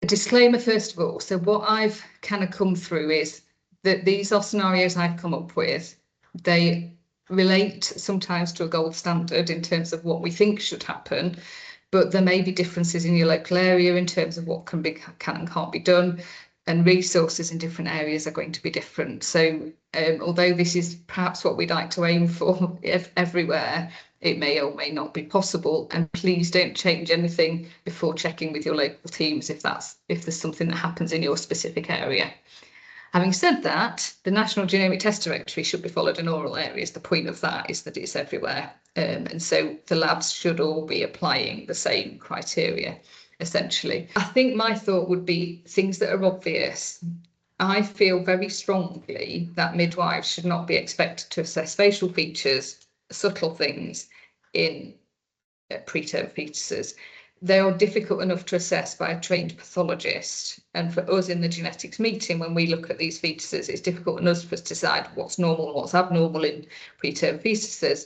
A disclaimer first of all. So what I've kind of come through is that these are scenarios I've come up with. They relate sometimes to a gold standard in terms of what we think should happen, but there may be differences in your local area in terms of what can and can't be done, and resources in different areas are going to be different. So although this is perhaps what we'd like to aim for everywhere, it may or may not be possible, and please don't change anything before checking with your local teams if there's something that happens in your specific area. Having said that, the National Genomic Test Directory should be followed in all areas. The point of that is that it's everywhere, and so the labs should all be applying the same criteria, essentially. I think my thought would be things that are obvious. I feel very strongly that midwives should not be expected to assess facial features, subtle things in preterm fetuses. They are difficult enough to assess by a trained pathologist, and for us in the genetics meeting, when we look at these fetuses, it's difficult enough for us to decide what's normal and what's abnormal in preterm fetuses.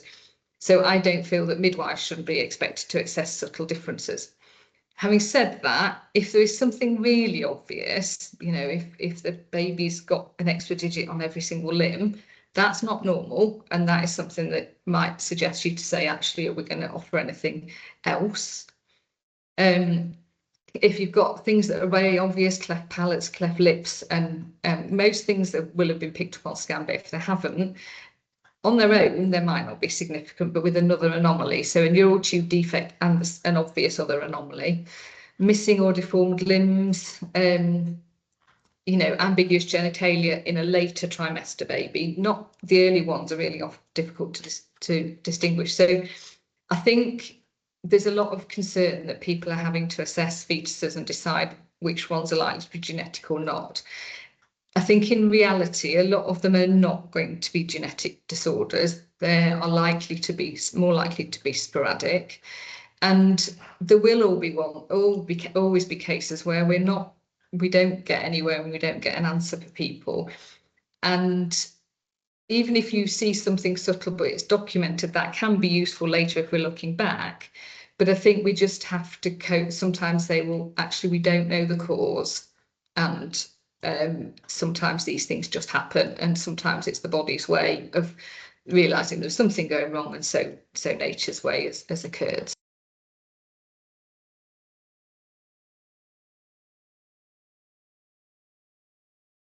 So I don't feel that midwives shouldn't be expected to assess subtle differences. Having said that, if there is something really obvious, you know, if the baby's got an extra digit on every single limb, that's not normal, and that is something that might suggest you to say, actually, are we going to offer anything else? If you've got things that are very obvious, cleft palates, cleft lips, and most things that will have been picked up on scan, but if they haven't, on their own, they might not be significant, but with another anomaly, so a neural tube defect and an obvious other anomaly, missing or deformed limbs, you know, ambiguous genitalia in a later trimester baby, not the early ones are really difficult to distinguish. So I think there's a lot of concern that people are having to assess fetuses and decide which ones are likely to be genetic or not. I think in reality, a lot of them are not going to be genetic disorders. They are likely to be more likely to be sporadic, and there will always be cases where we don't get anywhere and we don't get an answer for people. And even if you see something subtle but it's documented, that can be useful later if we're looking back. But I think we just have to cope. Sometimes they will actually, we don't know the cause, and sometimes these things just happen, and sometimes it's the body's way of realizing there's something going wrong, and so nature's way has occurred.